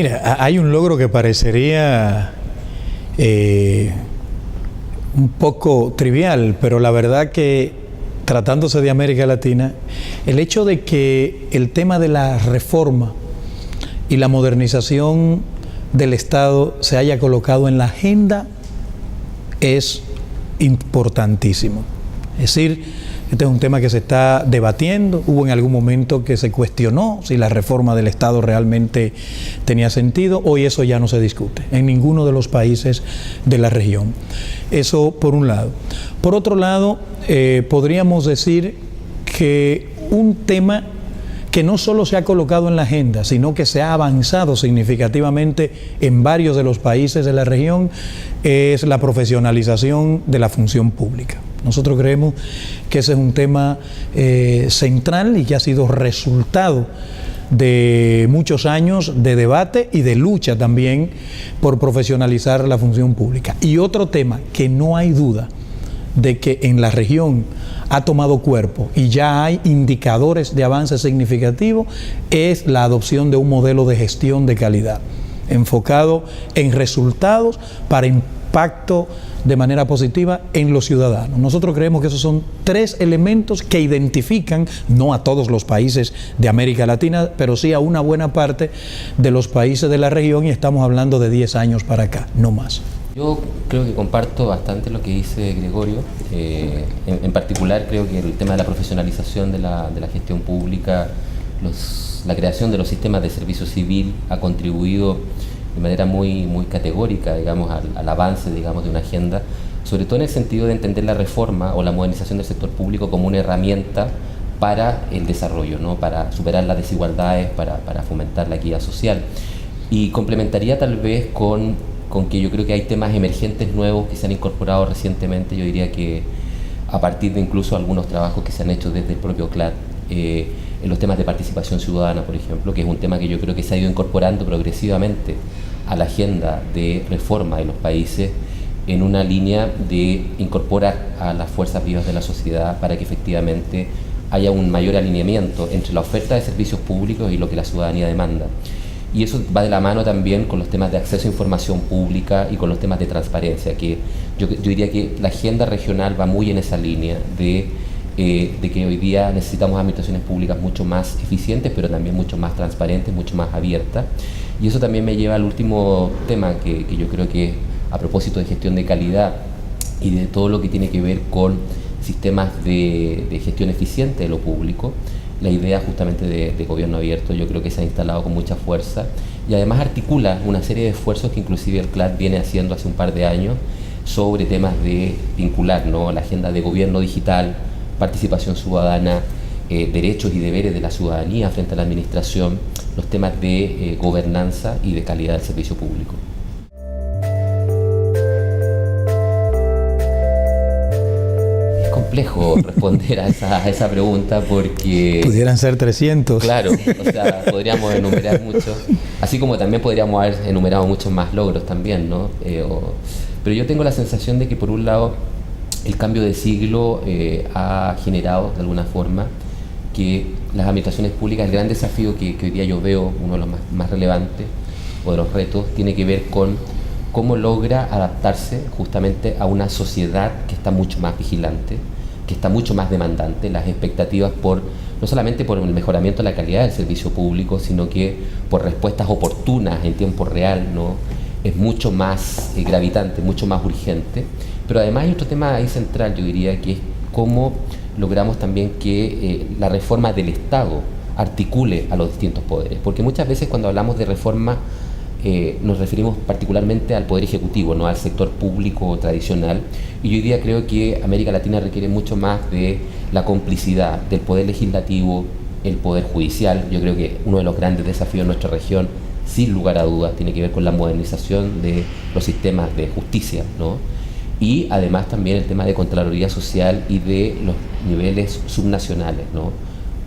Mira, hay un logro que parecería un poco trivial, pero la verdad que tratándose de América Latina, el hecho de que el tema de la reforma y la modernización del Estado se haya colocado en la agenda es importantísimo. Es decir, este es un tema que se está debatiendo. Hubo en algún momento que se cuestionó si la reforma del Estado realmente tenía sentido. Hoy eso ya no se discute en ninguno de los países de la región. Eso por un lado. Por otro lado, podríamos decir que un tema que no solo se ha colocado en la agenda, sino que se ha avanzado significativamente en varios de los países de la región, es la profesionalización de la función pública. Nosotros creemos que ese es un tema central y que ha sido resultado de muchos años de debate y de lucha también por profesionalizar la función pública. Y otro tema que no hay duda de que en la región ha tomado cuerpo y ya hay indicadores de avance significativo es la adopción de un modelo de gestión de calidad enfocado en resultados para impacto de manera positiva en los ciudadanos. Nosotros creemos que esos son tres elementos que identifican, no a todos los países de América Latina, pero sí a una buena parte de los países de la región, y estamos hablando de 10 años para acá, no más. Yo creo que comparto bastante lo que dice Gregorio. En particular creo que el tema de la profesionalización de la gestión pública, la creación de los sistemas de servicio civil ha contribuido de manera muy categórica, digamos, al avance, digamos, de una agenda, sobre todo en el sentido de entender la reforma o la modernización del sector público como una herramienta para el desarrollo, ¿no? Para superar las desigualdades, para fomentar la equidad social. Y complementaría tal vez con que yo creo que hay temas emergentes nuevos que se han incorporado recientemente. Yo diría que a partir de incluso algunos trabajos que se han hecho desde el propio CLAD, en los temas de participación ciudadana, por ejemplo, que es un tema que yo creo que se ha ido incorporando progresivamente a la agenda de reforma de los países en una línea de incorporar a las fuerzas vivas de la sociedad para que efectivamente haya un mayor alineamiento entre la oferta de servicios públicos y lo que la ciudadanía demanda. Y eso va de la mano también con los temas de acceso a información pública y con los temas de transparencia, que yo diría que la agenda regional va muy en esa línea de que hoy día necesitamos administraciones públicas mucho más eficientes, pero también mucho más transparentes, mucho más abiertas. Y eso también me lleva al último tema que yo creo que a propósito de gestión de calidad y de todo lo que tiene que ver con sistemas de gestión eficiente de lo público, la idea justamente de gobierno abierto yo creo que se ha instalado con mucha fuerza y además articula una serie de esfuerzos que inclusive el CLAD viene haciendo hace un par de años sobre temas de vincular, ¿no?, la agenda de gobierno digital, participación ciudadana, derechos y deberes de la ciudadanía frente a la administración, los temas de gobernanza y de calidad del servicio público. Es complejo responder a esa pregunta porque... Pudieran ser 300. Claro, o sea, podríamos enumerar muchos, así como también podríamos haber enumerado muchos más logros también, ¿no? Pero yo tengo la sensación de que por un lado el cambio de siglo ha generado de alguna forma que las administraciones públicas, el gran desafío que hoy día yo veo, uno de los más relevantes o de los retos, tiene que ver con cómo logra adaptarse justamente a una sociedad que está mucho más vigilante, que está mucho más demandante, las expectativas no solamente por el mejoramiento de la calidad del servicio público, sino que por respuestas oportunas en tiempo real, ¿no? Es mucho más gravitante, mucho más urgente. Pero además hay otro tema ahí central, yo diría, que es cómo logramos también que la reforma del Estado articule a los distintos poderes. Porque muchas veces cuando hablamos de reforma nos referimos particularmente al poder ejecutivo, no al sector público tradicional. Y yo hoy día creo que América Latina requiere mucho más de la complicidad del poder legislativo, el poder judicial. Yo creo que uno de los grandes desafíos de nuestra región, sin lugar a dudas, tiene que ver con la modernización de los sistemas de justicia, ¿no? Y además también el tema de Contraloría Social y de los niveles subnacionales, ¿no?,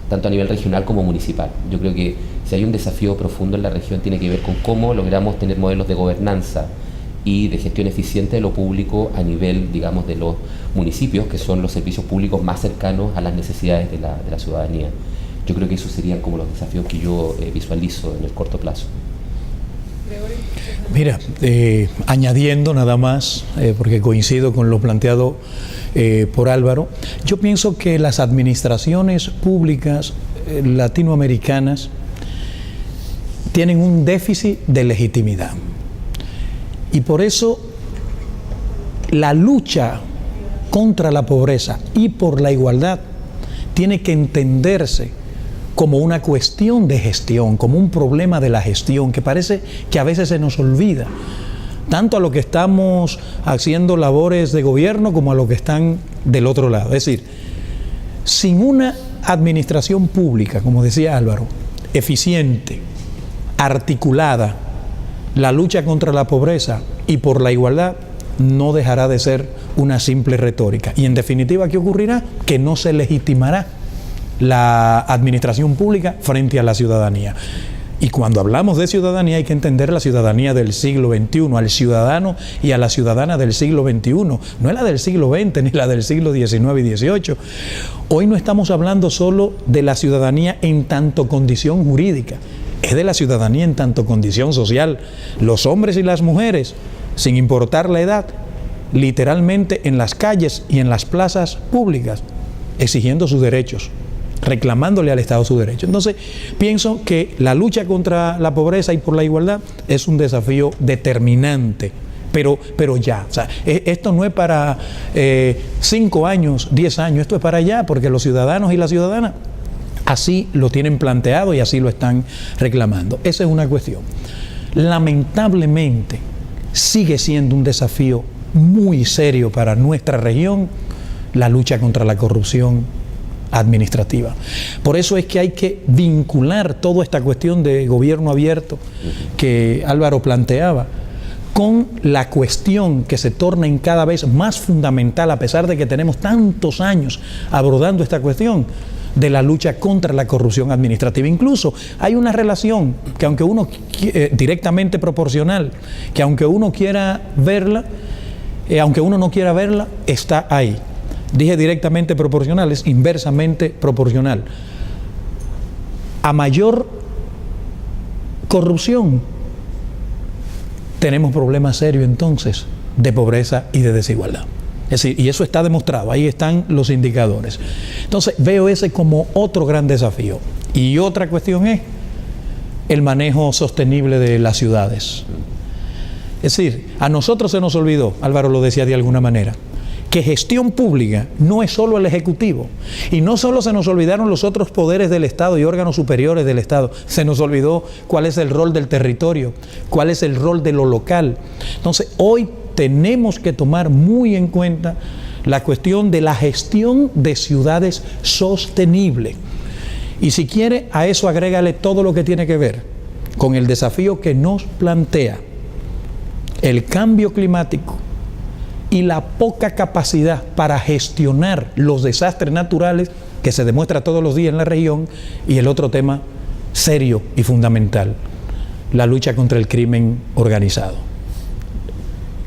tanto a nivel regional como municipal. Yo creo que si hay un desafío profundo en la región tiene que ver con cómo logramos tener modelos de gobernanza y de gestión eficiente de lo público a nivel, digamos, de los municipios, que son los servicios públicos más cercanos a las necesidades de la ciudadanía. Yo creo que esos serían como los desafíos que yo visualizo en el corto plazo. Mira, añadiendo nada más, porque coincido con lo planteado por Álvaro, yo pienso que las administraciones públicas latinoamericanas tienen un déficit de legitimidad. Y por eso la lucha contra la pobreza y por la igualdad tiene que entenderse como una cuestión de gestión, como un problema de la gestión, que parece que a veces se nos olvida, tanto a los que estamos haciendo labores de gobierno como a los que están del otro lado. Es decir, sin una administración pública, como decía Álvaro, eficiente, articulada, la lucha contra la pobreza y por la igualdad no dejará de ser una simple retórica. Y en definitiva, ¿qué ocurrirá? Que no se legitimará la administración pública frente a la ciudadanía. Y cuando hablamos de ciudadanía hay que entender la ciudadanía del siglo XXI, al ciudadano y a la ciudadana del siglo XXI, no es la del siglo XX ni la del siglo XIX y XVIII. Hoy no estamos hablando solo de la ciudadanía en tanto condición jurídica, es de la ciudadanía en tanto condición social. Los hombres y las mujeres, sin importar la edad, literalmente en las calles y en las plazas públicas, exigiendo sus derechos, reclamándole al Estado su derecho. Entonces, pienso que la lucha contra la pobreza y por la igualdad es un desafío determinante, pero ya. O sea, esto no es para 5 años, 10 años, esto es para allá, porque los ciudadanos y las ciudadanas así lo tienen planteado y así lo están reclamando. Esa es una cuestión. Lamentablemente, sigue siendo un desafío muy serio para nuestra región la lucha contra la corrupción administrativa. Por eso es que hay que vincular toda esta cuestión de gobierno abierto que Álvaro planteaba con la cuestión que se torna en cada vez más fundamental, a pesar de que tenemos tantos años abordando esta cuestión de la lucha contra la corrupción administrativa. Incluso hay una relación que aunque uno directamente proporcional, que aunque uno quiera verla, aunque uno no quiera verla, está ahí. Dije directamente proporcional, es inversamente proporcional. A mayor corrupción, tenemos problemas serios entonces de pobreza y de desigualdad. Es decir, y eso está demostrado, ahí están los indicadores. Entonces veo ese como otro gran desafío. Y otra cuestión es el manejo sostenible de las ciudades. Es decir, a nosotros se nos olvidó, Álvaro lo decía de alguna manera, que gestión pública no es solo el Ejecutivo, y no solo se nos olvidaron los otros poderes del Estado y órganos superiores del Estado, se nos olvidó cuál es el rol del territorio, cuál es el rol de lo local. Entonces, hoy tenemos que tomar muy en cuenta la cuestión de la gestión de ciudades sostenible. Y si quiere, a eso agrégale todo lo que tiene que ver con el desafío que nos plantea el cambio climático y la poca capacidad para gestionar los desastres naturales que se demuestra todos los días en la región, y el otro tema serio y fundamental, la lucha contra el crimen organizado,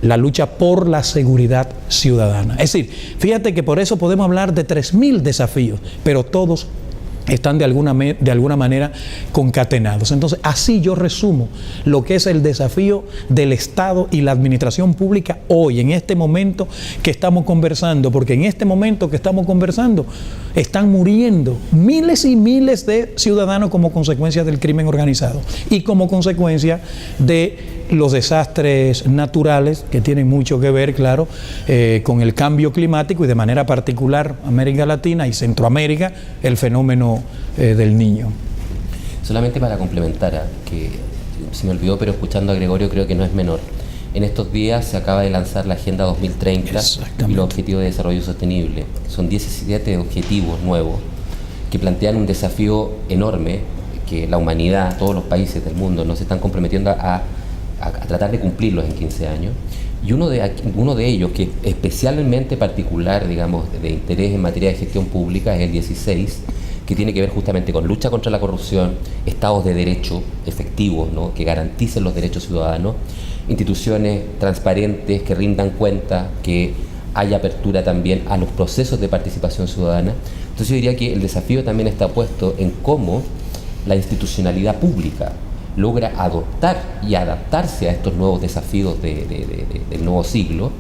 la lucha por la seguridad ciudadana. Es decir, fíjate que por eso podemos hablar de 3.000 desafíos, pero todos están de alguna manera concatenados. Entonces, así yo resumo lo que es el desafío del Estado y la administración pública hoy, en este momento que estamos conversando, porque en este momento que estamos conversando están muriendo miles y miles de ciudadanos como consecuencia del crimen organizado y como consecuencia de los desastres naturales que tienen mucho que ver, claro, con el cambio climático y de manera particular América Latina y Centroamérica, el fenómeno del Niño. Solamente para complementar, que se me olvidó, pero escuchando a Gregorio creo que no es menor. En estos días se acaba de lanzar la Agenda 2030 y los Objetivos de Desarrollo Sostenible. Son 17 objetivos nuevos que plantean un desafío enorme que la humanidad, todos los países del mundo nos están comprometiendo a tratar de cumplirlos en 15 años. Y uno de ellos, que especialmente particular, digamos, de interés en materia de gestión pública, es el 16, que tiene que ver justamente con lucha contra la corrupción, estados de derecho efectivos, ¿no?, que garanticen los derechos ciudadanos, instituciones transparentes que rindan cuenta, que haya apertura también a los procesos de participación ciudadana. Entonces yo diría que el desafío también está puesto en cómo la institucionalidad pública logra adoptar y adaptarse a estos nuevos desafíos del nuevo siglo,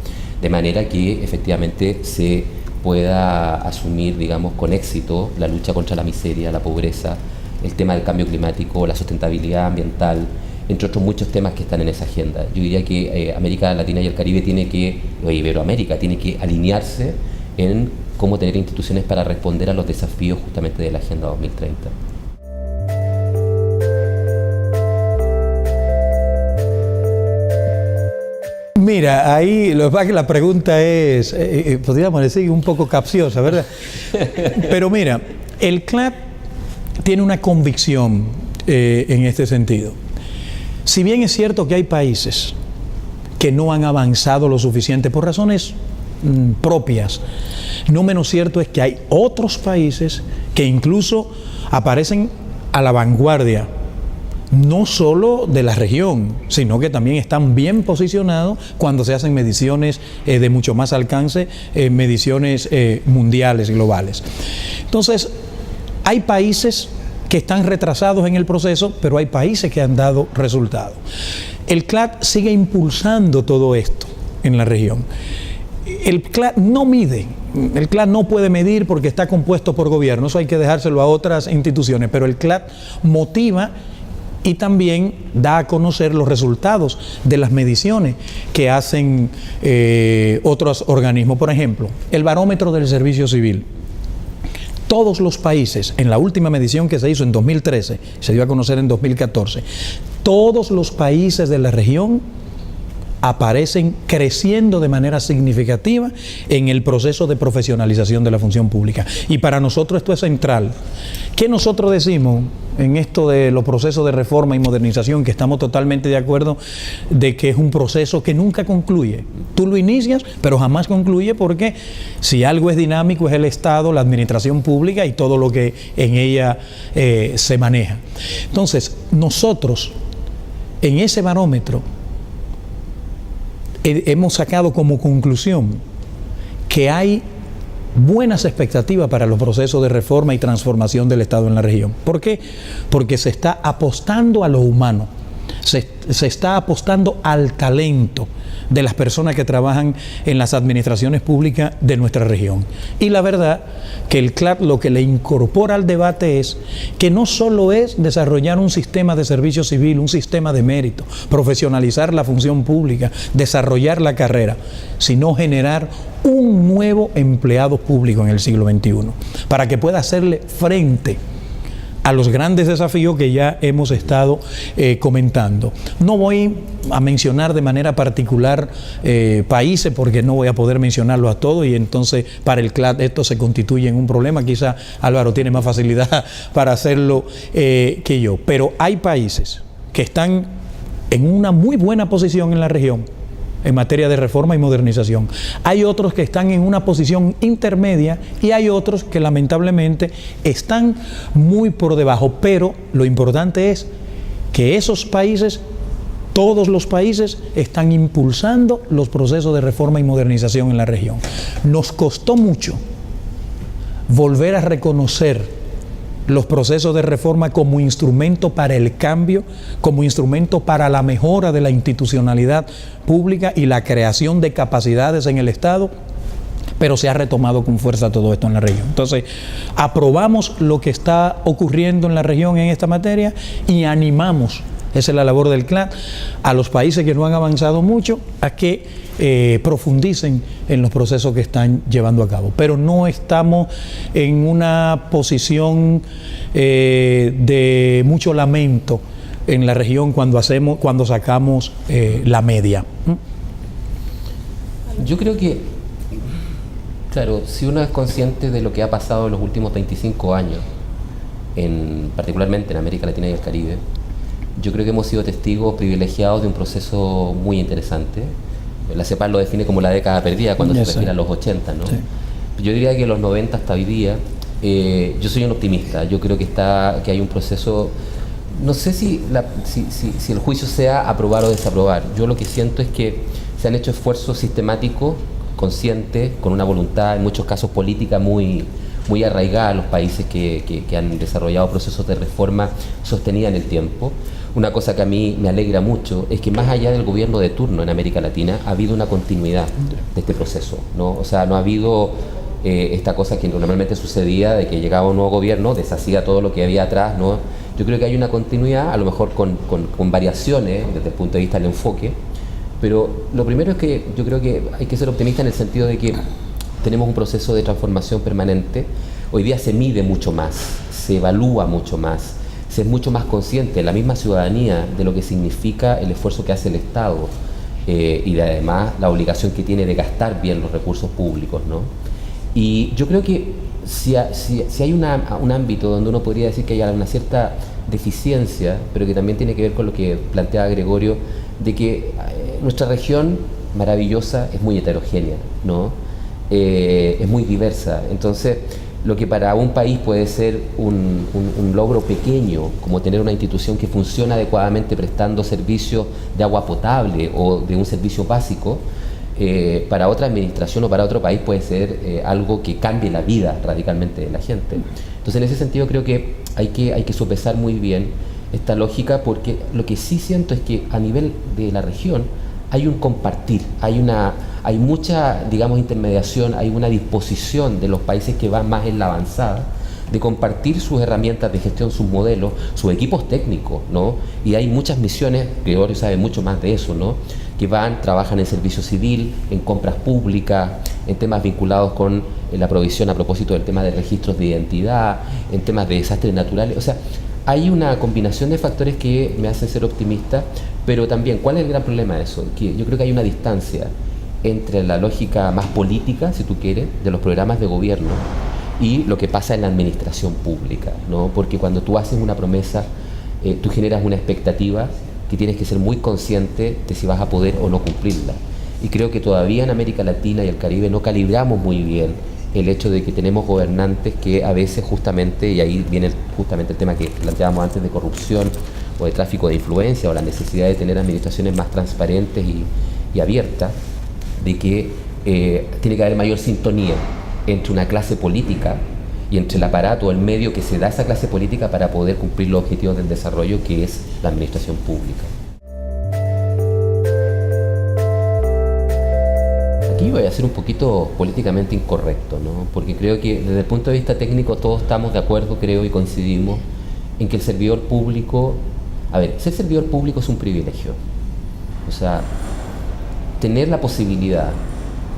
de manera que efectivamente se pueda asumir, digamos, con éxito la lucha contra la miseria, la pobreza, el tema del cambio climático, la sustentabilidad ambiental, entre otros muchos temas que están en esa agenda. Yo diría que América Latina y el Caribe Iberoamérica tiene que alinearse en cómo tener instituciones para responder a los desafíos justamente de la Agenda 2030. Mira, ahí lo que pasa es que la pregunta es, podríamos decir, un poco capciosa, ¿verdad? Pero mira, el CLAD tiene una convicción en este sentido. Si bien es cierto que hay países que no han avanzado lo suficiente por razones propias, no menos cierto es que hay otros países que incluso aparecen a la vanguardia, no solo de la región, sino que también están bien posicionados cuando se hacen mediciones de mucho más alcance, mediciones mundiales, globales. Entonces, hay países que están retrasados en el proceso, pero hay países que han dado resultados. El CLAD sigue impulsando todo esto en la región. El CLAD no mide, el CLAD no puede medir porque está compuesto por gobiernos, eso hay que dejárselo a otras instituciones, pero el CLAD motiva y también da a conocer los resultados de las mediciones que hacen otros organismos. Por ejemplo, el barómetro del servicio civil. Todos los países, en la última medición que se hizo en 2013, se dio a conocer en 2014, todos los países de la región aparecen creciendo de manera significativa en el proceso de profesionalización de la función pública. Y para nosotros esto es central. ¿Qué nosotros decimos en esto de los procesos de reforma y modernización? Que estamos totalmente de acuerdo de que es un proceso que nunca concluye. Tú lo inicias, pero jamás concluye, porque si algo es dinámico es el Estado, la administración pública y todo lo que en ella se maneja. Entonces, nosotros en ese barómetro hemos sacado como conclusión que hay buenas expectativas para los procesos de reforma y transformación del Estado en la región. ¿Por qué? Porque se está apostando a lo humano, se está apostando al talento de las personas que trabajan en las administraciones públicas de nuestra región. Y la verdad que el CLAD lo que le incorpora al debate es que no solo es desarrollar un sistema de servicio civil, un sistema de mérito, profesionalizar la función pública, desarrollar la carrera, sino generar un nuevo empleado público en el siglo XXI para que pueda hacerle frente a los grandes desafíos que ya hemos estado comentando. No voy a mencionar de manera particular países porque no voy a poder mencionarlos a todos y entonces para el CLAD esto se constituye en un problema. Quizá Álvaro tiene más facilidad para hacerlo que yo, pero hay países que están en una muy buena posición en la región en materia de reforma y modernización. Hay otros que están en una posición intermedia y hay otros que lamentablemente están muy por debajo, pero lo importante es que esos países, todos los países, están impulsando los procesos de reforma y modernización en la región. Nos costó mucho volver a reconocer los procesos de reforma como instrumento para el cambio, como instrumento para la mejora de la institucionalidad pública y la creación de capacidades en el Estado, pero se ha retomado con fuerza todo esto en la región. Entonces, aprobamos lo que está ocurriendo en la región en esta materia y animamos, esa es la labor del CLAD, a los países que no han avanzado mucho a que profundicen en los procesos que están llevando a cabo. Pero no estamos en una posición de mucho lamento en la región cuando sacamos la media. Yo creo que, claro, si uno es consciente de lo que ha pasado en los últimos 25 años, particularmente en América Latina y el Caribe, yo creo que hemos sido testigos privilegiados de un proceso muy interesante. La CEPAL lo define como la década perdida cuando se refiere a los 80, ¿no? Sí. Yo diría que los 90 hasta hoy día, yo soy un optimista. Yo creo que hay un proceso, no sé si el juicio sea aprobar o desaprobar. Yo lo que siento es que se han hecho esfuerzos sistemáticos, conscientes, con una voluntad, en muchos casos política muy muy arraigada a los países que han desarrollado procesos de reforma sostenida en el tiempo. Una cosa que a mí me alegra mucho es que más allá del gobierno de turno en América Latina ha habido una continuidad de este proceso, ¿no? O sea, no ha habido esta cosa que normalmente sucedía de que llegaba un nuevo gobierno, deshacía todo lo que había atrás, ¿no? Yo creo que hay una continuidad, a lo mejor con variaciones desde el punto de vista del enfoque, pero lo primero es que yo creo que hay que ser optimista en el sentido de que tenemos un proceso de transformación permanente. Hoy día se mide mucho más, se evalúa mucho más, se es mucho más consciente la misma ciudadanía de lo que significa el esfuerzo que hace el Estado y de además la obligación que tiene de gastar bien los recursos públicos, ¿no? Y yo creo que si hay un ámbito donde uno podría decir que hay una cierta deficiencia, pero que también tiene que ver con lo que planteaba Gregorio, de que nuestra región maravillosa es muy heterogénea, ¿no? Es muy diversa. Entonces, lo que para un país puede ser un logro pequeño, como tener una institución que funciona adecuadamente prestando servicios de agua potable o de un servicio básico, para otra administración o para otro país puede ser algo que cambie la vida radicalmente de la gente. Entonces, en ese sentido creo que hay que sopesar muy bien esta lógica, porque lo que sí siento es que a nivel de la región hay un compartir, hay mucha, digamos, intermediación, hay una disposición de los países que van más en la avanzada de compartir sus herramientas de gestión, sus modelos, sus equipos técnicos, ¿no? Y hay muchas misiones, Gregorio sabe mucho más de eso, ¿no? Que trabajan en servicio civil, en compras públicas, en temas vinculados con la provisión a propósito del tema de registros de identidad, en temas de desastres naturales. O sea, hay una combinación de factores que me hacen ser optimista, pero también, ¿cuál es el gran problema de eso? Que yo creo que hay una distancia entre la lógica más política, si tú quieres, de los programas de gobierno y lo que pasa en la administración pública, ¿no? Porque cuando tú haces una promesa, tú generas una expectativa que tienes que ser muy consciente de si vas a poder o no cumplirla. Y creo que todavía en América Latina y el Caribe no calibramos muy bien el hecho de que tenemos gobernantes que a veces justamente, y ahí viene justamente el tema que planteábamos antes de corrupción o de tráfico de influencia o la necesidad de tener administraciones más transparentes y abiertas, de que tiene que haber mayor sintonía entre una clase política y entre el aparato o el medio que se da a esa clase política para poder cumplir los objetivos del desarrollo, que es la administración pública. Aquí voy a ser un poquito políticamente incorrecto, ¿no? Porque creo que desde el punto de vista técnico todos estamos de acuerdo, creo, y coincidimos en que el servidor público, ser servidor público es un privilegio. O sea, tener la posibilidad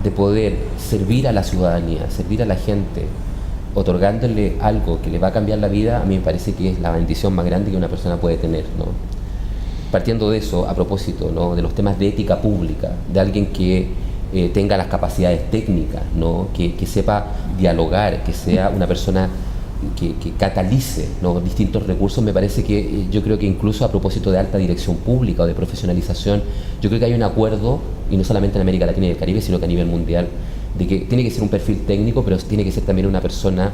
de poder servir a la ciudadanía, servir a la gente, otorgándole algo que le va a cambiar la vida, a mí me parece que es la bendición más grande que una persona puede tener, ¿no? Partiendo de eso, a propósito, ¿no?, de los temas de ética pública, de alguien que tenga las capacidades técnicas, ¿no?, que sepa dialogar, que sea una persona que catalice, ¿no?, distintos recursos. Me parece que yo creo que incluso a propósito de alta dirección pública o de profesionalización, yo creo que hay un acuerdo, y no solamente en América Latina y el Caribe, sino que a nivel mundial, de que tiene que ser un perfil técnico, pero tiene que ser también una persona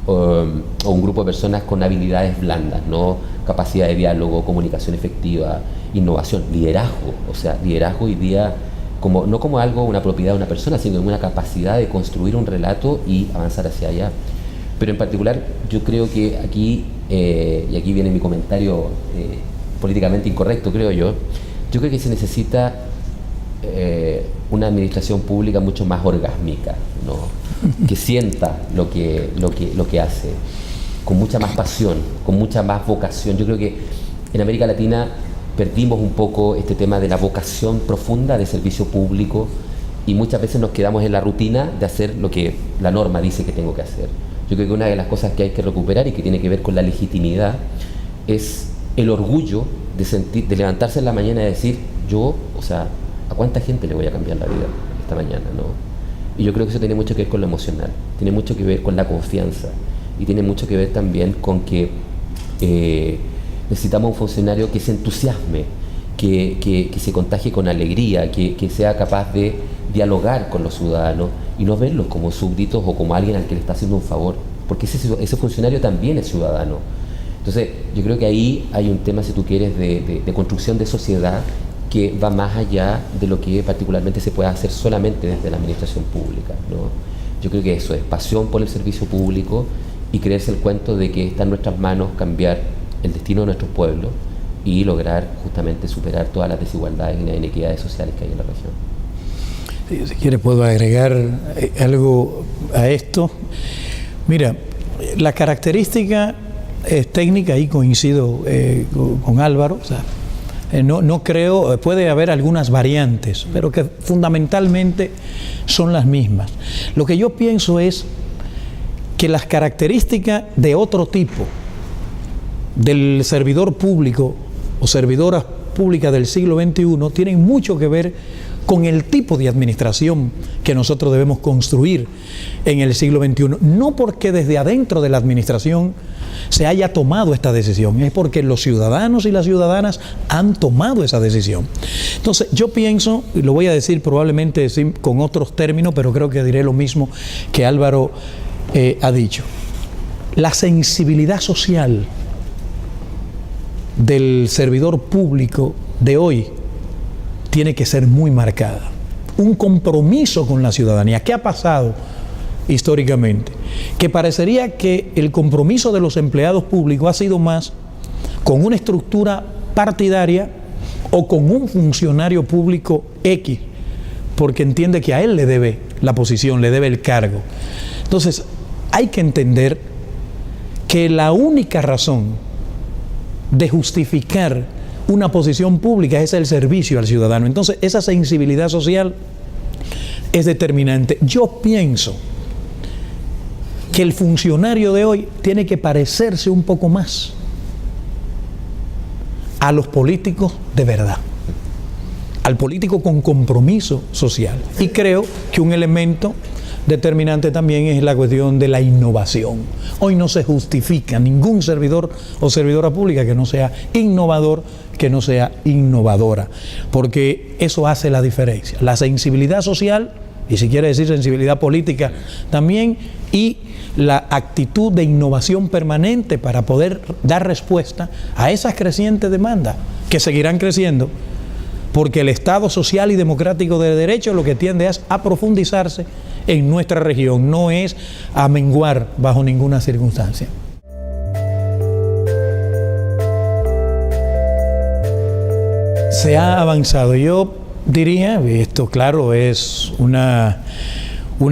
o un grupo de personas con habilidades blandas, ¿no?, capacidad de diálogo, comunicación efectiva, innovación, liderazgo. O sea, liderazgo hoy día no como algo, una propiedad de una persona, sino como una capacidad de construir un relato y avanzar hacia allá. Pero en particular yo creo que aquí, y aquí viene mi comentario políticamente incorrecto, creo yo creo que se necesita una administración pública mucho más orgásmica, ¿no?, que sienta lo que hace, con mucha más pasión, con mucha más vocación. Yo creo que en América Latina perdimos un poco este tema de la vocación profunda de servicio público y muchas veces nos quedamos en la rutina de hacer lo que la norma dice que tengo que hacer. Yo creo que una de las cosas que hay que recuperar y que tiene que ver con la legitimidad es el orgullo de levantarse en la mañana y decir, ¿a cuánta gente le voy a cambiar la vida esta mañana, ¿no? Y yo creo que eso tiene mucho que ver con lo emocional, tiene mucho que ver con la confianza y tiene mucho que ver también con que necesitamos un funcionario que se entusiasme, que se contagie con alegría, que sea capaz de dialogar con los ciudadanos y no verlos como súbditos o como alguien al que le está haciendo un favor, porque ese funcionario también es ciudadano. Entonces, yo creo que ahí hay un tema, si tú quieres, de construcción de sociedad que va más allá de lo que particularmente se puede hacer solamente desde la administración pública, ¿no? Yo creo que eso es pasión por el servicio público y creerse el cuento de que está en nuestras manos cambiar el destino de nuestros pueblos y lograr justamente superar todas las desigualdades y las inequidades sociales que hay en la región. Si quiere puedo agregar algo a esto. Mira, la característica técnica, ahí coincido con Álvaro, o sea, no creo, puede haber algunas variantes, pero que fundamentalmente son las mismas. Lo que yo pienso es que las características de otro tipo del servidor público o servidora pública del siglo XXI tienen mucho que ver con el tipo de administración que nosotros debemos construir en el siglo XXI. No porque desde adentro de la administración se haya tomado esta decisión, es porque los ciudadanos y las ciudadanas han tomado esa decisión. Entonces, yo pienso, y lo voy a decir probablemente con otros términos, pero creo que diré lo mismo que Álvaro ha dicho. La sensibilidad social del servidor público de hoy tiene que ser muy marcada. Un compromiso con la ciudadanía. ¿Qué ha pasado históricamente? Que parecería que el compromiso de los empleados públicos ha sido más con una estructura partidaria o con un funcionario público X, porque entiende que a él le debe la posición, le debe el cargo. Entonces, hay que entender que la única razón de justificar una posición pública es el servicio al ciudadano. Entonces, esa sensibilidad social es determinante. Yo pienso que el funcionario de hoy tiene que parecerse un poco más a los políticos de verdad, al político con compromiso social. Y creo que un elemento determinante también es la cuestión de la innovación. Hoy no se justifica ningún servidor o servidora pública que no sea innovador, que no sea innovadora, porque eso hace la diferencia. La sensibilidad social, y si quiere decir sensibilidad política también, y la actitud de innovación permanente para poder dar respuesta a esas crecientes demandas que seguirán creciendo, porque el Estado social y democrático de derecho lo que tiende es a profundizarse en nuestra región, no es a menguar bajo ninguna circunstancia. Se ha avanzado. Yo diría, esto claro es una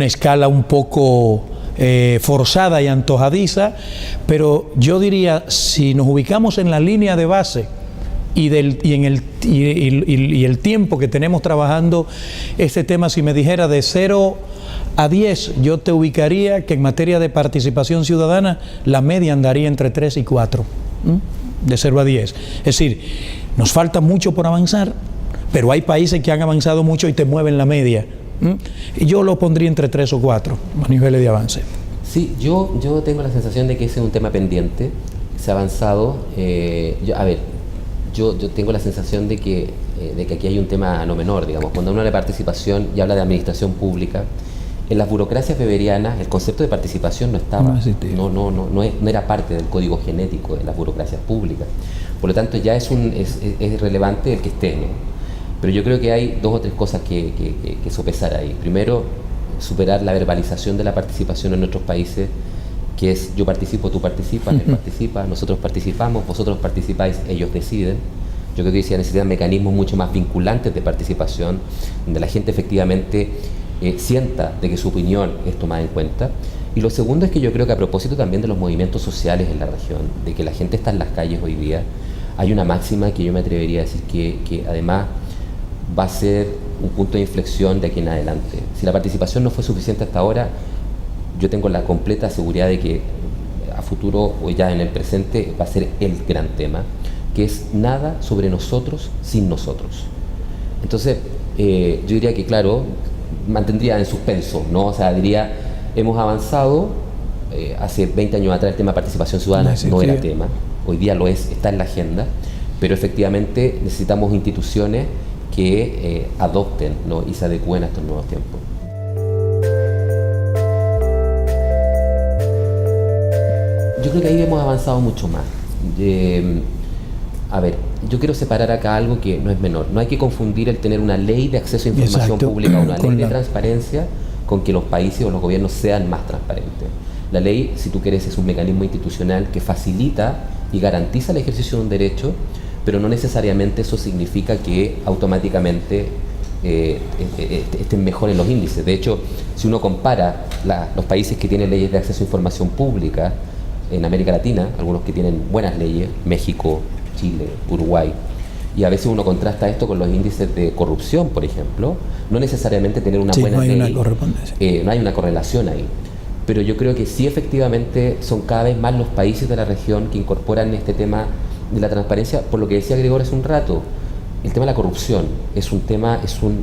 escala un poco forzada y antojadiza, pero yo diría, si nos ubicamos en la línea de base y el tiempo que tenemos trabajando este tema, si me dijera de 0 a 10, yo te ubicaría que en materia de participación ciudadana la media andaría entre 3 y 4, de 0 a 10. Es decir, nos falta mucho por avanzar, pero hay países que han avanzado mucho y te mueven la media. Y yo lo pondría entre 3 o 4 a niveles de avance. Sí, yo tengo la sensación de que ese es un tema pendiente, se ha avanzado. Yo tengo la sensación de que aquí hay un tema no menor, digamos, cuando uno habla de participación y habla de administración pública, en las burocracias weberianas el concepto de participación no estaba, no era parte del código genético de las burocracias públicas, por lo tanto ya es relevante el que esté, ¿no? Pero yo creo que hay 2 o 3 cosas que sopesar ahí. Primero, superar la verbalización de la participación en nuestros países, que es yo participo, tú participas, él participa, nosotros participamos, vosotros participáis, ellos deciden. Yo creo que se necesitan mecanismos mucho más vinculantes de participación, donde la gente efectivamente sienta de que su opinión es tomada en cuenta. Y lo segundo es que yo creo que a propósito también de los movimientos sociales en la región, de que la gente está en las calles hoy día, hay una máxima que yo me atrevería a decir que además va a ser un punto de inflexión de aquí en adelante. Si la participación no fue suficiente hasta ahora, yo tengo la completa seguridad de que a futuro o ya en el presente va a ser el gran tema, que es nada sobre nosotros sin nosotros. Entonces, yo diría que, claro, mantendría en suspenso, ¿no? O sea, diría, hemos avanzado, hace 20 años atrás el tema de participación ciudadana no era tema, hoy día lo es, está en la agenda, pero efectivamente necesitamos instituciones que adopten, ¿no? Y se adecúen a estos nuevos tiempos. Yo creo que ahí hemos avanzado mucho más. Yo quiero separar acá algo que no es menor. No hay que confundir el tener una ley de acceso a información pública o una ley de transparencia con que los países o los gobiernos sean más transparentes. La ley, si tú quieres, es un mecanismo institucional que facilita y garantiza el ejercicio de un derecho, pero no necesariamente eso significa que automáticamente estén mejores los índices. De hecho, si uno compara los países que tienen leyes de acceso a información pública en América Latina, algunos que tienen buenas leyes, México, Chile, Uruguay, y a veces uno contrasta esto con los índices de corrupción, por ejemplo, no necesariamente tener una buena ley, no hay una correlación ahí. Pero yo creo que sí, efectivamente, son cada vez más los países de la región que incorporan este tema de la transparencia. Por lo que decía Gregorio hace un rato, el tema de la corrupción es un tema, es un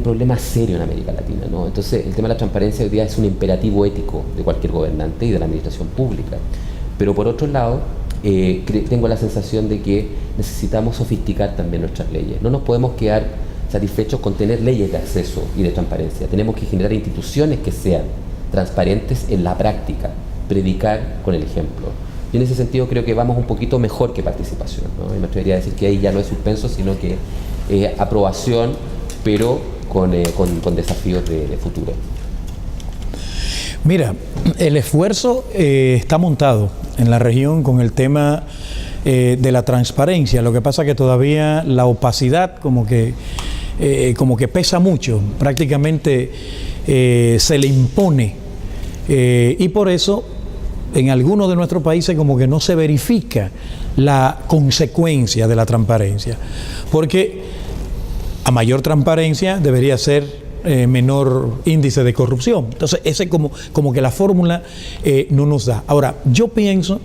problema serio en América Latina, ¿no? Entonces, el tema de la transparencia hoy día es un imperativo ético de cualquier gobernante y de la administración pública. Pero por otro lado, tengo la sensación de que necesitamos sofisticar también nuestras leyes. No nos podemos quedar satisfechos con tener leyes de acceso y de transparencia. Tenemos que generar instituciones que sean transparentes en la práctica, predicar con el ejemplo. Y en ese sentido creo que vamos un poquito mejor que participación, ¿no? Y me atrevería a decir que ahí ya no es suspenso, sino que aprobación, pero con desafíos de futuro. Mira, el esfuerzo está montado en la región con el tema de la transparencia. Lo que pasa es que todavía la opacidad como que pesa mucho, prácticamente se le impone, y por eso en algunos de nuestros países como que no se verifica la consecuencia de la transparencia, porque a mayor transparencia debería ser menor índice de corrupción. Entonces ese como que la fórmula no nos da. Ahora, yo pienso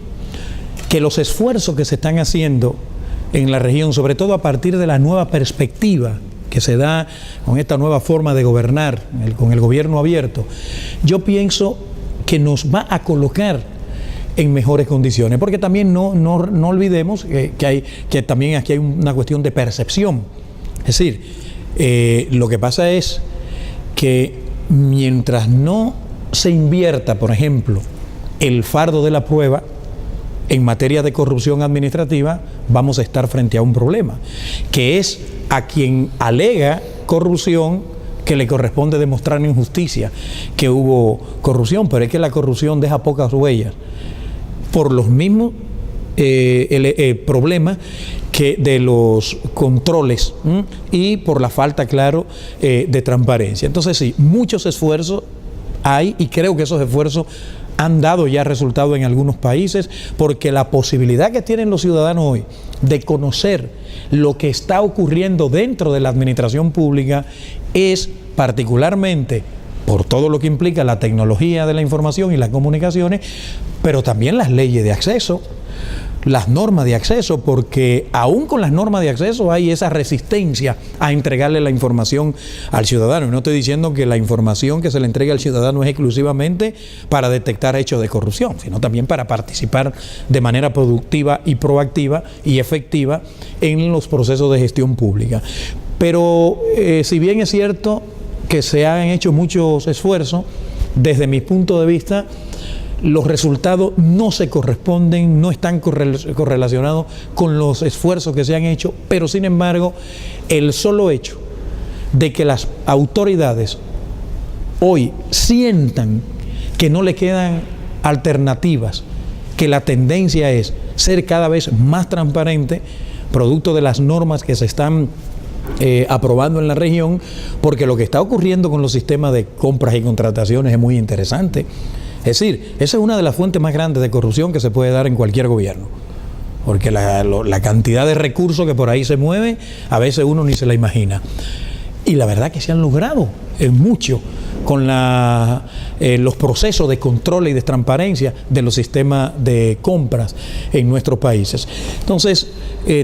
que los esfuerzos que se están haciendo en la región, sobre todo a partir de la nueva perspectiva que se da con esta nueva forma de gobernar, con el gobierno abierto, yo pienso que nos va a colocar en mejores condiciones, porque también no olvidemos que también aquí hay una cuestión de percepción. Es decir, lo que pasa es que mientras no se invierta, por ejemplo, el fardo de la prueba en materia de corrupción administrativa, vamos a estar frente a un problema, que es a quien alega corrupción que le corresponde demostrar en justicia que hubo corrupción, pero es que la corrupción deja pocas huellas por los mismos problemas que de los controles y por la falta, claro, de transparencia. Entonces sí, muchos esfuerzos hay, y creo que esos esfuerzos han dado ya resultado en algunos países, porque la posibilidad que tienen los ciudadanos hoy de conocer lo que está ocurriendo dentro de la administración pública es particularmente por todo lo que implica la tecnología de la información y las comunicaciones, pero también las leyes de acceso, las normas de acceso, porque aún con las normas de acceso hay esa resistencia a entregarle la información al ciudadano. Y no estoy diciendo que la información que se le entregue al ciudadano es exclusivamente para detectar hechos de corrupción, sino también para participar de manera productiva y proactiva y efectiva en los procesos de gestión pública. Pero si bien es cierto que se han hecho muchos esfuerzos, desde mi punto de vista, los resultados no se corresponden, no están correlacionados con los esfuerzos que se han hecho, pero sin embargo, el solo hecho de que las autoridades hoy sientan que no le quedan alternativas, que la tendencia es ser cada vez más transparente, producto de las normas que se están aprobando en la región, porque lo que está ocurriendo con los sistemas de compras y contrataciones es muy interesante. Es decir, esa es una de las fuentes más grandes de corrupción que se puede dar en cualquier gobierno, porque la cantidad de recursos que por ahí se mueve, a veces uno ni se la imagina. Y la verdad que se han logrado mucho con los procesos de control y de transparencia de los sistemas de compras en nuestros países. Entonces,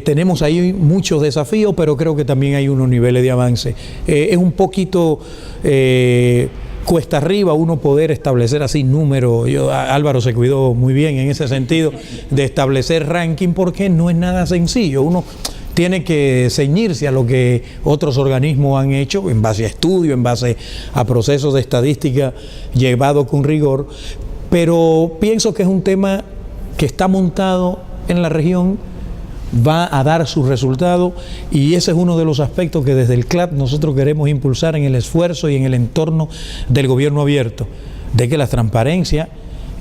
tenemos ahí muchos desafíos, pero creo que también hay unos niveles de avance. Es un poquito cuesta arriba uno poder establecer así números. Álvaro se cuidó muy bien en ese sentido de establecer ranking, porque no es nada sencillo. Uno tiene que ceñirse a lo que otros organismos han hecho en base a estudios, en base a procesos de estadística llevados con rigor, pero pienso que es un tema que está montado en la región va a dar su resultado, y ese es uno de los aspectos que desde el CLAD nosotros queremos impulsar en el esfuerzo y en el entorno del gobierno abierto, de que la transparencia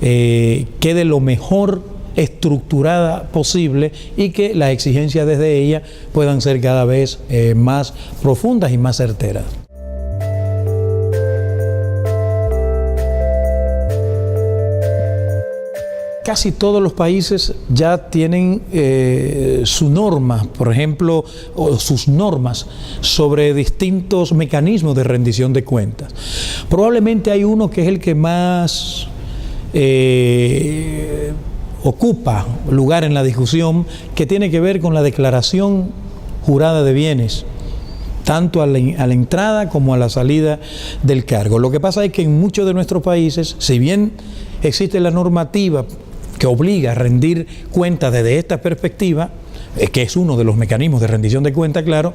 quede lo mejor estructurada posible y que las exigencias desde ella puedan ser cada vez más profundas y más certeras. Casi todos los países ya tienen su norma, por ejemplo, o sus normas sobre distintos mecanismos de rendición de cuentas. Probablemente hay uno que es el que más ocupa lugar en la discusión, que tiene que ver con la declaración jurada de bienes, tanto a la entrada como a la salida del cargo. Lo que pasa es que en muchos de nuestros países, si bien existe la normativa que obliga a rendir cuentas desde esta perspectiva, que es uno de los mecanismos de rendición de cuentas, claro,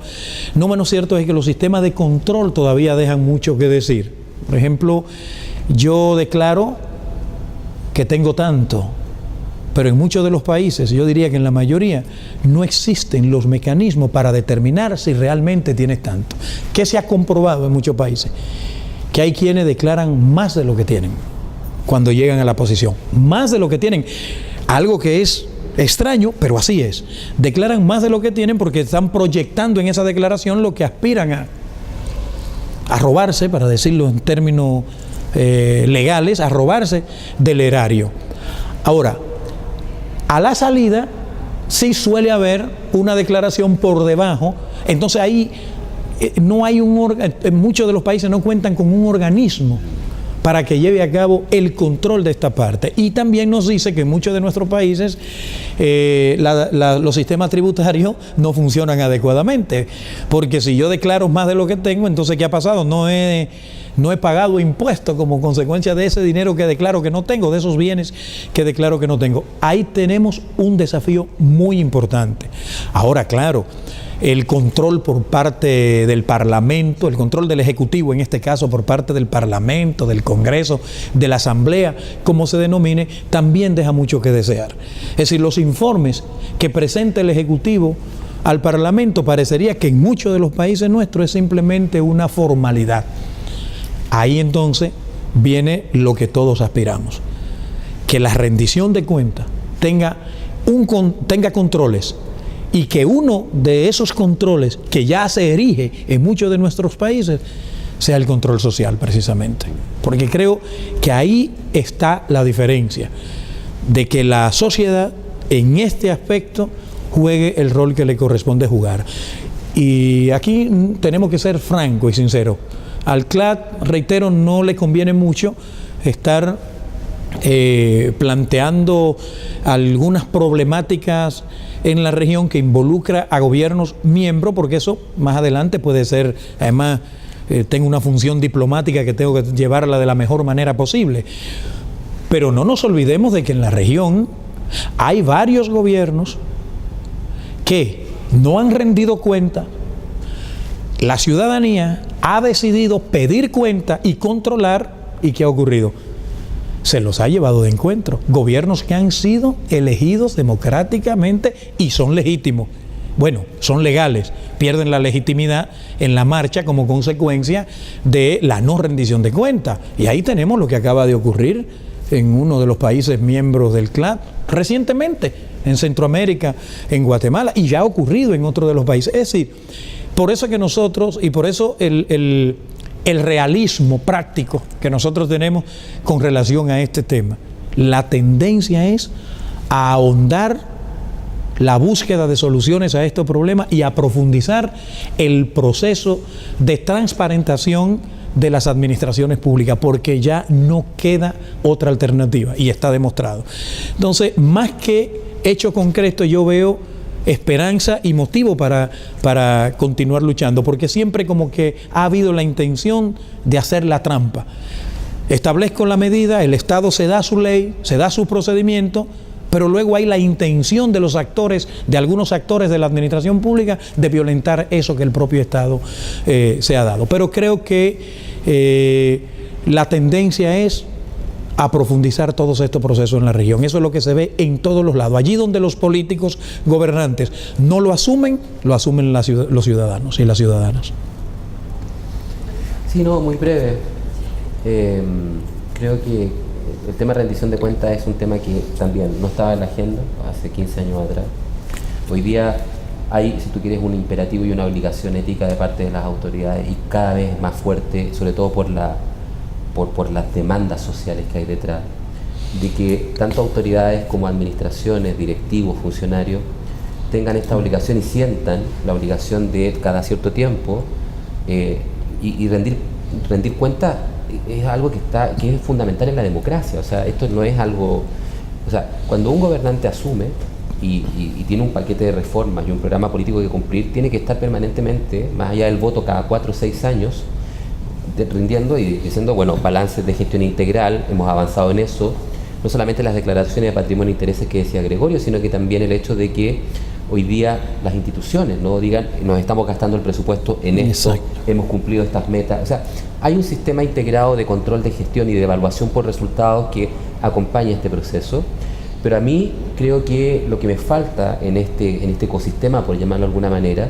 no menos cierto es que los sistemas de control todavía dejan mucho que decir. Por ejemplo, yo declaro que tengo tanto, pero en muchos de los países, yo diría que en la mayoría, no existen los mecanismos para determinar si realmente tienes tanto. ¿Qué se ha comprobado en muchos países? Que hay quienes declaran más de lo que tienen cuando llegan a la posición, más de lo que tienen, algo que es extraño, pero así es. Declaran más de lo que tienen porque están proyectando en esa declaración lo que aspiran a robarse, para decirlo en términos legales, a robarse del erario. Ahora, a la salida sí suele haber una declaración por debajo, entonces ahí no hay en muchos de los países no cuentan con un organismo para que lleve a cabo el control de esta parte. Y también nos dice que en muchos de nuestros países los sistemas tributarios no funcionan adecuadamente, porque si yo declaro más de lo que tengo, entonces ¿qué ha pasado? No he pagado impuestos como consecuencia de ese dinero que declaro que no tengo, de esos bienes que declaro que no tengo. Ahí tenemos un desafío muy importante. Ahora, claro, el control por parte del Parlamento, el control del Ejecutivo, en este caso por parte del Parlamento, del Congreso, de la Asamblea, como se denomine, también deja mucho que desear. Es decir, los informes que presenta el Ejecutivo al Parlamento parecería que en muchos de los países nuestros es simplemente una formalidad. Ahí entonces viene lo que todos aspiramos, que la rendición de cuentas tenga controles, y que uno de esos controles que ya se erige en muchos de nuestros países sea el control social, precisamente. Porque creo que ahí está la diferencia, de que la sociedad en este aspecto juegue el rol que le corresponde jugar. Y aquí tenemos que ser francos y sinceros. Al CLAD, reitero, no le conviene mucho estar planteando algunas problemáticas en la región que involucra a gobiernos miembros, porque eso más adelante puede ser, además tengo una función diplomática que tengo que llevarla de la mejor manera posible. Pero no nos olvidemos de que en la región hay varios gobiernos que no han rendido cuenta. La ciudadanía ha decidido pedir cuenta y controlar, ¿y qué ha ocurrido? Se los ha llevado de encuentro. Gobiernos que han sido elegidos democráticamente y son legítimos. Bueno, son legales, pierden la legitimidad en la marcha como consecuencia de la no rendición de cuentas. Y ahí tenemos lo que acaba de ocurrir en uno de los países miembros del CLAD recientemente, en Centroamérica, en Guatemala, y ya ha ocurrido en otro de los países. Es decir, por eso que nosotros, y por eso el realismo práctico que nosotros tenemos con relación a este tema, la tendencia es a ahondar la búsqueda de soluciones a estos problemas y a profundizar el proceso de transparentación de las administraciones públicas, porque ya no queda otra alternativa y está demostrado. Entonces, más que hecho concreto, yo veo esperanza y motivo para continuar luchando, porque siempre como que ha habido la intención de hacer la trampa. Establezco la medida, el Estado se da su ley, se da su procedimiento, pero luego hay la intención de los actores, de algunos actores de la administración pública, de violentar eso que el propio Estado se ha dado. Pero creo que la tendencia es a profundizar todos estos procesos en la región. Eso es lo que se ve en todos los lados. Allí donde los políticos gobernantes no lo asumen los ciudadanos y las ciudadanas. Sí, no, muy breve. Creo que el tema de rendición de cuentas es un tema que también no estaba en la agenda hace 15 años atrás. Hoy día hay, si tú quieres, un imperativo y una obligación ética de parte de las autoridades, y cada vez más fuerte, sobre todo por las demandas sociales que hay detrás, de que tanto autoridades como administraciones, directivos, funcionarios, tengan esta obligación y sientan la obligación de cada cierto tiempo y rendir cuenta. Es algo que es fundamental en la democracia. O sea, esto no es algo... O sea, cuando un gobernante asume y tiene un paquete de reformas y un programa político que cumplir, tiene que estar permanentemente, más allá del voto cada 4 o 6 años, rindiendo y diciendo, bueno, balances de gestión integral, hemos avanzado en eso, no solamente las declaraciones de patrimonio e intereses que decía Gregorio, sino que también el hecho de que hoy día las instituciones no digan, nos estamos gastando el presupuesto en esto, hemos cumplido estas metas. O sea, hay un sistema integrado de control de gestión y de evaluación por resultados que acompaña este proceso, pero a mí creo que lo que me falta en este ecosistema, por llamarlo de alguna manera,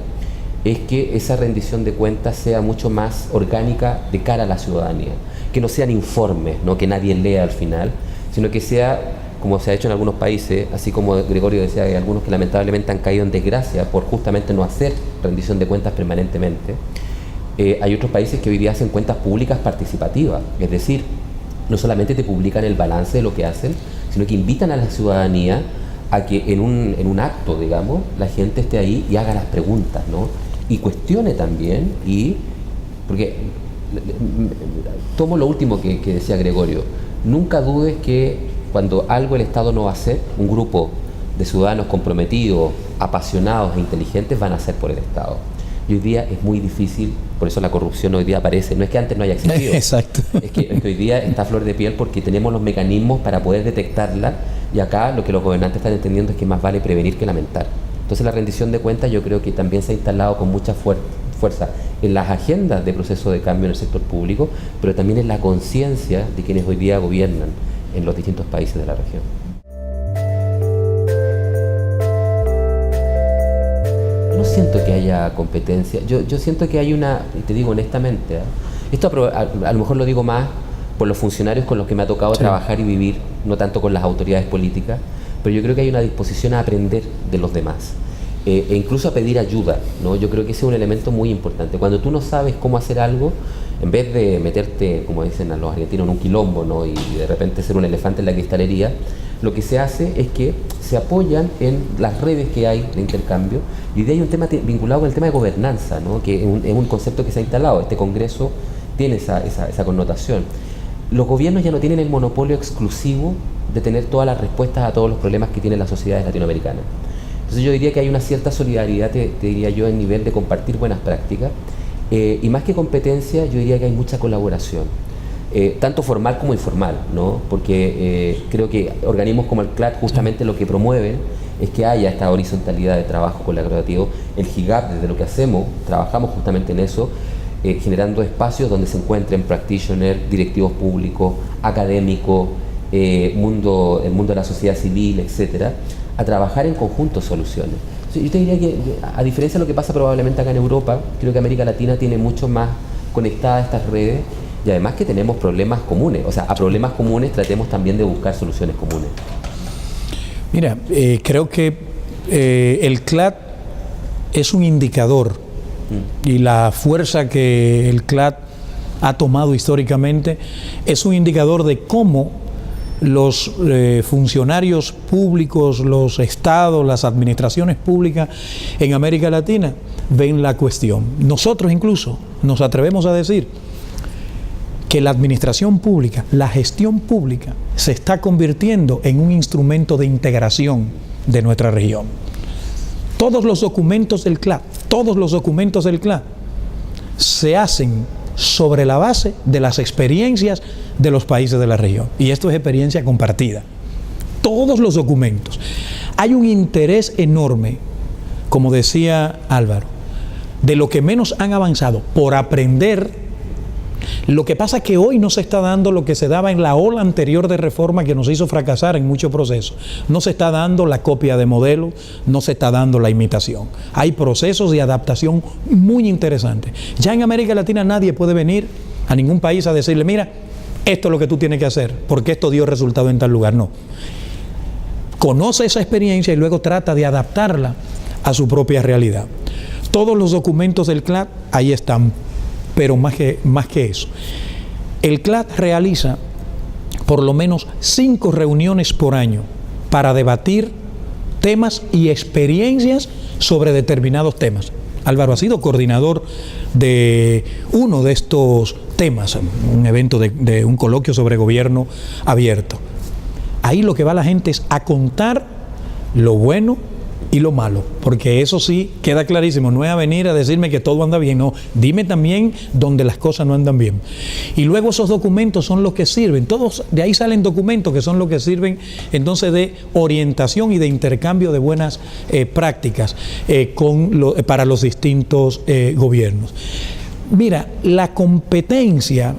es que esa rendición de cuentas sea mucho más orgánica de cara a la ciudadanía, que no sean informes, ¿no?, que nadie lea al final, sino que sea, como se ha hecho en algunos países, así como Gregorio decía, hay algunos que lamentablemente han caído en desgracia por justamente no hacer rendición de cuentas permanentemente. Hay otros países que hoy día hacen cuentas públicas participativas, es decir, no solamente te publican el balance de lo que hacen, sino que invitan a la ciudadanía a que en un acto, digamos, la gente esté ahí y haga las preguntas, ¿no? Y cuestione también, porque tomo lo último que decía Gregorio, nunca dudes que cuando algo el Estado no va a hacer, un grupo de ciudadanos comprometidos, apasionados e inteligentes van a hacer por el Estado. Y hoy día es muy difícil, por eso la corrupción hoy día aparece, no es que antes no haya existido, exacto, es que hoy día está a flor de piel porque tenemos los mecanismos para poder detectarla, y acá lo que los gobernantes están entendiendo es que más vale prevenir que lamentar. Entonces la rendición de cuentas yo creo que también se ha instalado con mucha fuerza en las agendas de proceso de cambio en el sector público, pero también en la conciencia de quienes hoy día gobiernan en los distintos países de la región. No siento que haya competencia, yo siento que hay una, y te digo honestamente, esto a lo mejor lo digo más por los funcionarios con los que me ha tocado trabajar y vivir, no tanto con las autoridades políticas, pero yo creo que hay una disposición a aprender de los demás, e incluso a pedir ayuda, ¿no? Yo creo que ese es un elemento muy importante. Cuando tú no sabes cómo hacer algo, en vez de meterte, como dicen a los argentinos, en un quilombo, ¿no?, y de repente ser un elefante en la cristalería, lo que se hace es que se apoyan en las redes que hay de intercambio, y de ahí hay un tema vinculado con el tema de gobernanza, ¿no?, que es un concepto que se ha instalado. Este Congreso tiene esa connotación. Los gobiernos ya no tienen el monopolio exclusivo de tener todas las respuestas a todos los problemas que tienen las sociedades latinoamericanas. Entonces yo diría que hay una cierta solidaridad, te diría yo, en nivel de compartir buenas prácticas, y más que competencia, yo diría que hay mucha colaboración, tanto formal como informal, ¿no? Porque creo que organismos como el CLAD justamente lo que promueven es que haya esta horizontalidad de trabajo colaborativo. El GIGAP, desde lo que hacemos, trabajamos justamente en eso, generando espacios donde se encuentren practitioners, directivos públicos, académicos, el mundo de la sociedad civil, etcétera, a trabajar en conjunto soluciones. Yo te diría que, a diferencia de lo que pasa probablemente acá en Europa, creo que América Latina tiene mucho más conectadas estas redes, y además que tenemos problemas comunes. O sea, a problemas comunes tratemos también de buscar soluciones comunes. Mira, creo que el CLAD es un indicador, y la fuerza que el CLAD ha tomado históricamente es un indicador de cómo los funcionarios públicos, los estados, las administraciones públicas en América Latina ven la cuestión. Nosotros incluso nos atrevemos a decir que la administración pública, la gestión pública, se está convirtiendo en un instrumento de integración de nuestra región. Todos los documentos del CLAD se hacen sobre la base de las experiencias de los países de la región. Y esto es experiencia compartida. Todos los documentos. Hay un interés enorme, como decía Álvaro, de lo que menos han avanzado por aprender Lo que pasa es que hoy no se está dando lo que se daba en la ola anterior de reforma que nos hizo fracasar en muchos procesos. No se está dando la copia de modelo, no se está dando la imitación. Hay procesos de adaptación muy interesantes. Ya en América Latina nadie puede venir a ningún país a decirle, mira, esto es lo que tú tienes que hacer, porque esto dio resultado en tal lugar. No. Conoce esa experiencia y luego trata de adaptarla a su propia realidad. Todos los documentos del CLAD ahí están, pero más que eso. El CLAD realiza por lo menos 5 reuniones por año para debatir temas y experiencias sobre determinados temas. Álvaro ha sido coordinador de uno de estos temas, un evento de un coloquio sobre gobierno abierto. Ahí lo que va la gente es a contar lo bueno y lo malo, porque eso sí queda clarísimo, no es a venir a decirme que todo anda bien, no, dime también donde las cosas no andan bien. Y luego esos documentos son los que sirven, todos de ahí salen documentos que son los que sirven entonces de orientación y de intercambio de buenas prácticas para los distintos gobiernos. Mira, la competencia,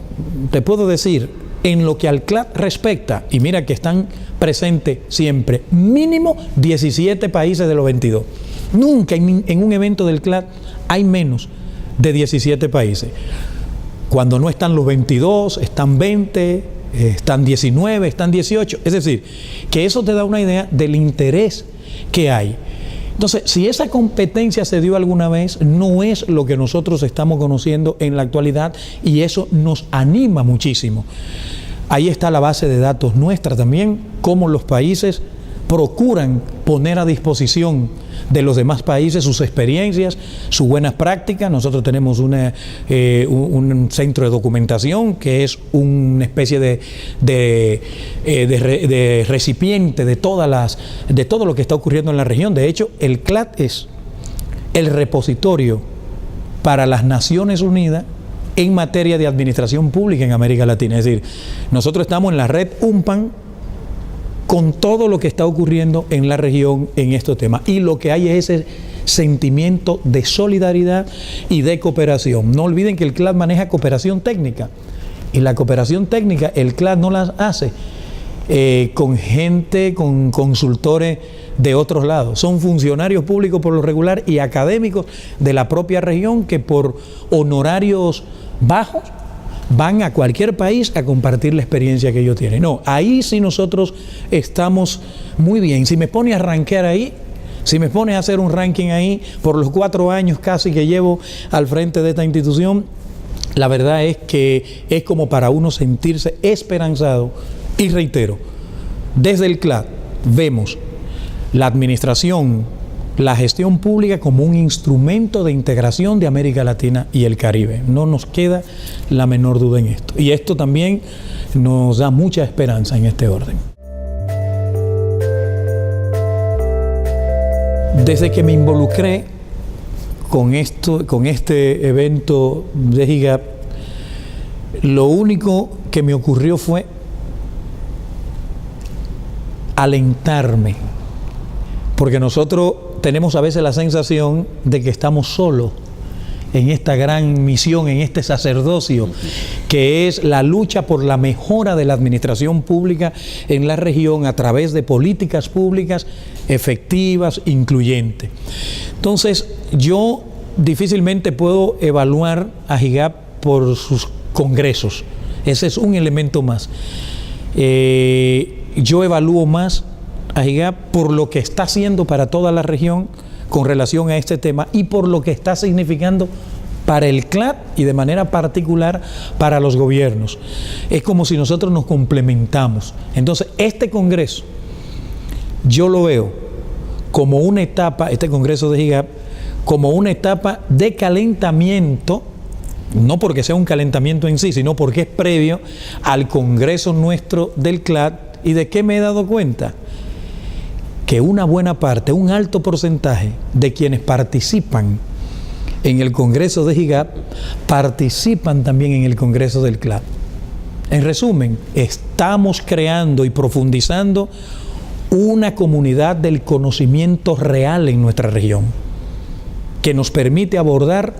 te puedo decir, en lo que al CLAD respecta, y mira que están presentes siempre, mínimo 17 países de los 22. Nunca en un evento del CLAD hay menos de 17 países. Cuando no están los 22, están 20, están 19, están 18. Es decir, que eso te da una idea del interés que hay. Entonces, si esa competencia se dio alguna vez, no es lo que nosotros estamos conociendo en la actualidad y eso nos anima muchísimo. Ahí está la base de datos nuestra también, cómo los países procuran poner a disposición de los demás países sus experiencias, sus buenas prácticas. Nosotros tenemos un centro de documentación que es una especie de recipiente de todo lo que está ocurriendo en la región. De hecho, el CLAD es el repositorio para las Naciones Unidas en materia de administración pública en América Latina. Es decir, nosotros estamos en la red UNPAN con todo lo que está ocurriendo en la región en estos temas. Y lo que hay es ese sentimiento de solidaridad y de cooperación. No olviden que el CLAD maneja cooperación técnica. Y la cooperación técnica, el CLAD no la hace con gente, con consultores de otros lados. Son funcionarios públicos por lo regular y académicos de la propia región que por honorarios bajos van a cualquier país a compartir la experiencia que ellos tienen. No, ahí sí nosotros estamos muy bien. Si me pone a rankear ahí, si me pone a hacer un ranking ahí, por los 4 años casi que llevo al frente de esta institución, la verdad es que es como para uno sentirse esperanzado. Y reitero, desde el CLAD vemos la administración, la gestión pública como un instrumento de integración de América Latina y el Caribe. No nos queda la menor duda en esto. Y esto también nos da mucha esperanza en este orden. Desde que me involucré con este evento de GIGAP, lo único que me ocurrió fue alentarme, porque nosotros tenemos a veces la sensación de que estamos solos en esta gran misión, en este sacerdocio, que es la lucha por la mejora de la administración pública en la región a través de políticas públicas efectivas, incluyentes. Entonces, yo difícilmente puedo evaluar a GIGAP por sus congresos. Ese es un elemento más. Yo evalúo más a GIGAP por lo que está haciendo para toda la región con relación a este tema y por lo que está significando para el CLAD y de manera particular para los gobiernos. Es como si nosotros nos complementamos. Entonces, este congreso, yo lo veo como una etapa, este congreso de GIGAP, como una etapa de calentamiento, no porque sea un calentamiento en sí, sino porque es previo al congreso nuestro del CLAD. ¿Y de qué me he dado cuenta? Que una buena parte, un alto porcentaje de quienes participan en el Congreso de GIGAP participan también en el Congreso del CLAD. En resumen, estamos creando y profundizando una comunidad del conocimiento real en nuestra región que nos permite abordar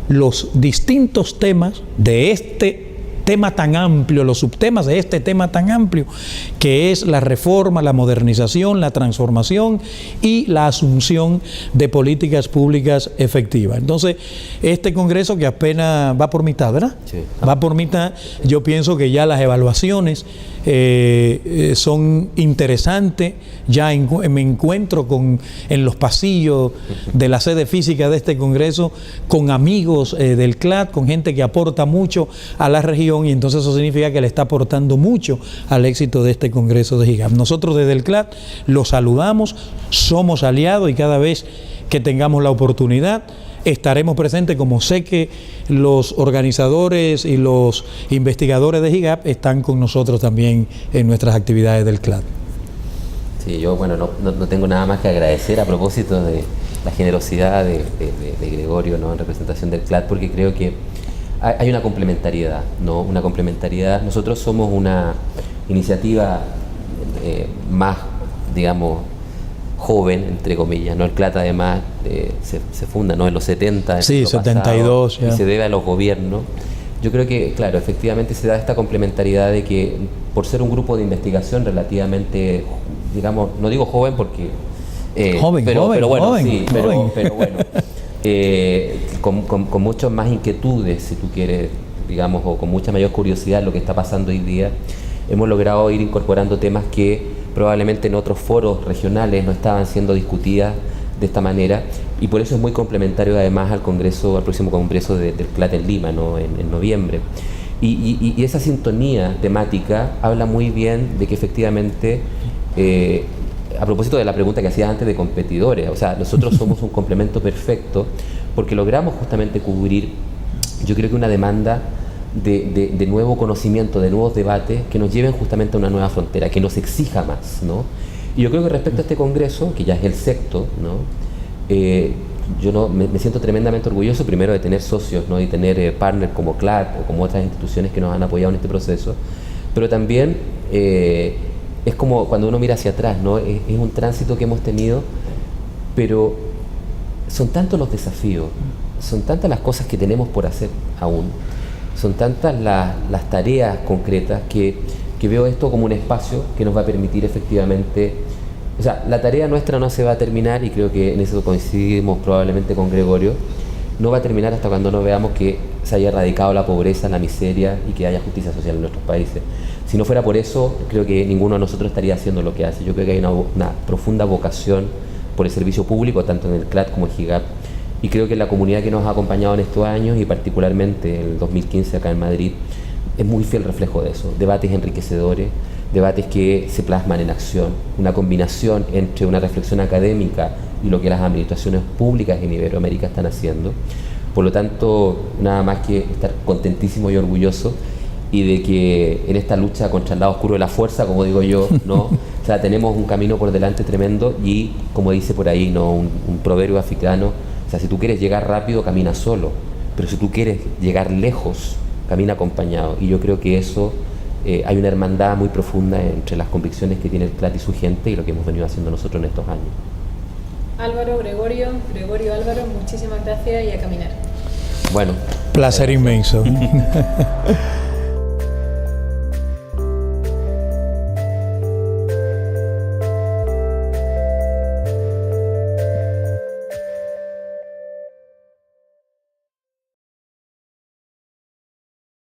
los distintos temas de este tema tan amplio, los subtemas de este tema tan amplio, que es la reforma, la modernización, la transformación y la asunción de políticas públicas efectivas. Entonces, este congreso que apenas va por mitad, ¿verdad? Sí. Va por mitad. Yo pienso que ya las evaluaciones son interesantes. Ya me encuentro en los pasillos de la sede física de este congreso con amigos del CLAD, con gente que aporta mucho a la región, y entonces eso significa que le está aportando mucho al éxito de este congreso de GIGAP. Nosotros desde el CLAD los saludamos, somos aliados, y cada vez que tengamos la oportunidad estaremos presentes, como sé que los organizadores y los investigadores de GIGAP están con nosotros también en nuestras actividades del CLAD. Sí, yo no tengo nada más que agradecer a propósito de la generosidad de Gregorio, ¿no?, en representación del CLAD, porque creo que hay una complementariedad, ¿no? Una complementariedad. Nosotros somos una iniciativa más, digamos, joven, entre comillas, ¿no? El CLAD además se funda, ¿no?, en los 70, sí, 72, pasado, y se debe a los gobiernos. Yo creo que, claro, efectivamente se da esta complementariedad de que, por ser un grupo de investigación relativamente, digamos, no digo joven porque... pero bueno, joven, sí, joven. pero bueno, con muchas más inquietudes, si tú quieres, digamos, o con mucha mayor curiosidad lo que está pasando hoy día, hemos logrado ir incorporando temas que probablemente en otros foros regionales no estaban siendo discutidas de esta manera, y por eso es muy complementario además al próximo congreso del CLAD en Lima, ¿no?, en noviembre. Y esa sintonía temática habla muy bien de que efectivamente, a propósito de la pregunta que hacías antes de competidores, o sea, nosotros somos un complemento perfecto porque logramos justamente cubrir, yo creo que una demanda de nuevo conocimiento, de nuevos debates que nos lleven justamente a una nueva frontera, que nos exija más, ¿no? Y yo creo que respecto a este congreso, que ya es el sexto, ¿no?, yo me siento tremendamente orgulloso, primero, de tener socios, ¿no?, y tener partners como CLAD o como otras instituciones que nos han apoyado en este proceso, pero también es como cuando uno mira hacia atrás, ¿no?, es un tránsito que hemos tenido, pero son tantos los desafíos, son tantas las cosas que tenemos por hacer aún, son tantas las tareas concretas que veo esto como un espacio que nos va a permitir efectivamente, o sea, la tarea nuestra no se va a terminar, y creo que en eso coincidimos probablemente con Gregorio, no va a terminar hasta cuando no veamos que se haya erradicado la pobreza, la miseria, y que haya justicia social en nuestros países. Si no fuera por eso, creo que ninguno de nosotros estaría haciendo lo que hace. Yo creo que hay una profunda vocación por el servicio público, tanto en el CLAD como en GIGAP, y creo que la comunidad que nos ha acompañado en estos años, y particularmente en el 2015 acá en Madrid, es muy fiel reflejo de eso. Debates enriquecedores, debates que se plasman en acción, una combinación entre una reflexión académica y lo que las administraciones públicas en Iberoamérica están haciendo. Por lo tanto, nada más que estar contentísimo y orgulloso, y de que en esta lucha contra el lado oscuro de la fuerza, como digo yo, ¿no? O sea, tenemos un camino por delante tremendo, y como dice por ahí, ¿no?, un proverbio africano, o sea, si tú quieres llegar rápido, camina solo, pero si tú quieres llegar lejos, camina acompañado. Y yo creo que eso, hay una hermandad muy profunda entre las convicciones que tiene el CLAD y su gente y lo que hemos venido haciendo nosotros en estos años. Álvaro, Gregorio, Álvaro, muchísimas gracias, y a caminar. Bueno. Placer inmenso.